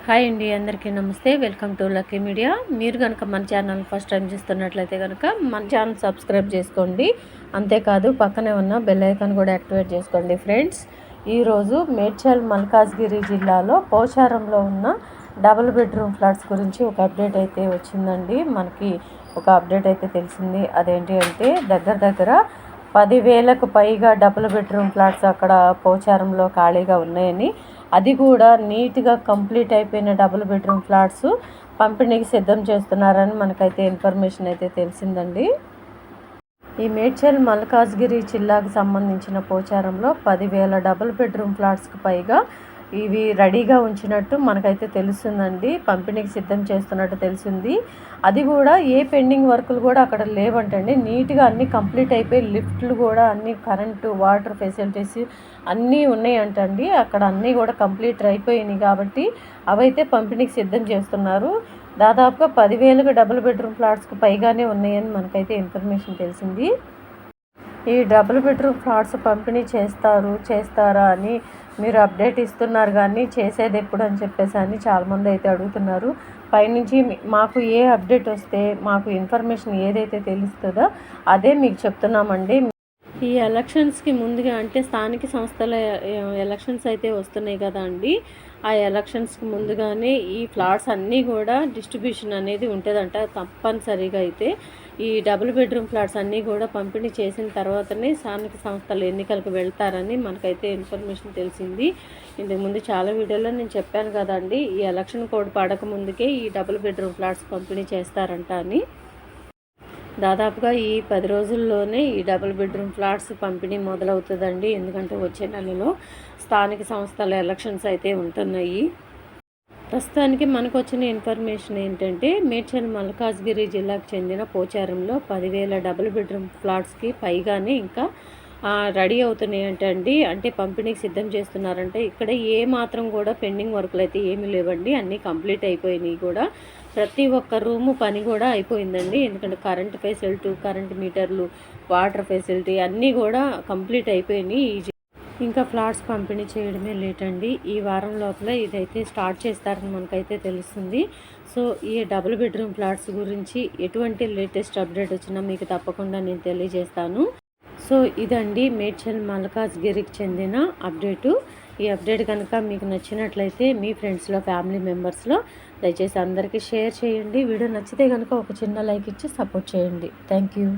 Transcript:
Hi అండి, అందరికీ నమస్తే. Welcome to lucky media. మీరు కనుక మన ఛానల్ ఫస్ట్ టైం చూస్తున్నట్లయితే కనుక మన ఛానల్ సబ్స్క్రైబ్ చేసుకోండి. అంతేకాదు పక్కనే ఉన్న బెల్ ఐకాన్ కూడా యాక్టివేట్ చేసుకోండి. ఫ్రెండ్స్, ఈరోజు మేడ్చల్ మల్కాజ్గిరి జిల్లాలో పోచారంలో ఉన్న డబుల్ బెడ్రూమ్ ఫ్లాట్స్ గురించి ఒక అప్డేట్ అయితే వచ్చిందండి. మనకి ఒక అప్డేట్ అయితే తెలిసింది. అదేంటి అంటే దగ్గర 10,000కు పైగా డబుల్ బెడ్రూమ్ ఫ్లాట్స్ అక్కడ పోచారంలో ఖాళీగా ఉన్నాయని, అది కూడా నీట్గా కంప్లీట్ అయిపోయిన డబుల్ బెడ్రూమ్ ఫ్లాట్స్ పంపిణీకి సిద్ధం చేస్తున్నారని మనకైతే ఇన్ఫర్మేషన్ అయితే తెలిసిందండి. ఈ మేడ్చల్ మల్కాజ్గిరి జిల్లాకు సంబంధించిన పోచారంలో 10,000 డబుల్ బెడ్రూమ్ ఫ్లాట్స్కి పైగా ఇవి రెడీగా ఉంచినట్టు మనకైతే తెలుస్తుందండి. పంపిణీకి సిద్ధం చేస్తున్నట్టు తెలిసింది. అది కూడా ఏ పెండింగ్ వర్కులు కూడా అక్కడ లేవంటండి. నీట్గా అన్నీ కంప్లీట్ అయిపోయి లిఫ్ట్లు కూడా అన్నీ కరెంటు వాటర్ ఫెసిలిటీస్ అన్నీ ఉన్నాయంటండి. అక్కడ అన్నీ కూడా కంప్లీట్ అయిపోయినాయి కాబట్టి అవైతే పంపిణీకి సిద్ధం చేస్తున్నారు. దాదాపుగా 10,000కు డబుల్ బెడ్రూమ్ ఫ్లాట్స్కి పైగానే ఉన్నాయని మనకైతే ఇన్ఫర్మేషన్ తెలిసింది. ఈ డబుల్ బెడ్రూమ్ ఫ్లాట్స్ పంపిణీ చేస్తారా అని మీరు అప్డేట్ ఇస్తున్నారు, కానీ చేసేది ఎప్పుడు అని చెప్పేసి అని చాలామంది అయితే అడుగుతున్నారు. పైనుంచి మాకు ఏ అప్డేట్ వస్తే మాకు ఇన్ఫర్మేషన్ ఏదైతే తెలుస్తుందో అదే మీకు చెప్తున్నామండి. ఈ ఎలక్షన్స్కి ముందుగా అంటే స్థానిక సంస్థల ఎలక్షన్స్ అయితే వస్తున్నాయి కదా అండి. ఆ ఎలక్షన్స్కి ముందుగానే ఈ ఫ్లాట్స్ అన్నీ కూడా డిస్ట్రిబ్యూషన్ అనేది ఉంటుందంట. తప్పనిసరిగా అయితే ఈ డబుల్ బెడ్రూమ్ ఫ్లాట్స్ అన్నీ కూడా పంపిణీ చేసిన తర్వాతనే స్థానిక సంస్థల ఎన్నికలకు వెళ్తారని మనకైతే ఇన్ఫర్మేషన్ తెలిసింది. ఇంతకుముందు చాలా వీడియోలో నేను చెప్పాను కదండి, ఈ ఎలక్షన్ కోడ్ పడక ముందుకే ఈ డబుల్ బెడ్రూమ్ ఫ్లాట్స్ పంపిణీ చేస్తారంట అని. దాదాపుగా ఈ 10 రోజుల్లోనే ఈ డబుల్ బెడ్రూమ్ ఫ్లాట్స్ పంపిణీ మొదలవుతుందండి. ఎందుకంటే వచ్చే నెలలో స్థానిక సంస్థల ఎలక్షన్స్ అయితే ఉంటున్నాయి. ప్రస్తుతానికి మనకు వచ్చిన ఇన్ఫర్మేషన్ ఏంటంటే మేడ్చల్ మల్కాజ్గిరి జిల్లాకు చెందిన పోచారంలో 10,000 డబుల్ బెడ్రూమ్ ఫ్లాట్స్కి పైగానే ఇంకా రెడీ అవుతున్నాయంటండి. అంటే పంపిణీకి సిద్ధం చేస్తున్నారంటే ఇక్కడ ఏ మాత్రం కూడా పెండింగ్ వర్కులు అయితే ఏమీ లేవండి. అన్నీ కంప్లీట్ అయిపోయినాయి కూడా. ప్రతి ఒక్క రూము పని కూడా అయిపోయిందండి. ఎందుకంటే కరెంట్ ఫెసిలిటీ, కరెంట్ మీటర్లు, వాటర్ ఫెసిలిటీ అన్నీ కూడా కంప్లీట్ అయిపోయినాయి. ఇంకా ఫ్లాట్స్ పంపిణీ చేయడమే లేట్ అండి. ఈ వారం లోపల ఇదైతే స్టార్ట్ చేస్తారని మనకైతే తెలుస్తుంది. సో ఈ డబుల్ బెడ్రూమ్ ఫ్లాట్స్ గురించి ఎటువంటి లేటెస్ట్ అప్డేట్ వచ్చినా మీకు తప్పకుండా నేను తెలియజేస్తాను. సో ఇదండి మేడ్చల్ మల్కాజ్గిరికి చెందిన అప్డేటు. ఈ అప్డేట్ కనుక మీకు నచ్చినట్లయితే మీ ఫ్రెండ్స్లో, ఫ్యామిలీ మెంబర్స్లో దయచేసి అందరికీ షేర్ చేయండి. వీడియో నచ్చితే కనుక ఒక చిన్న లైక్ ఇచ్చి సపోర్ట్ చేయండి. Thank you.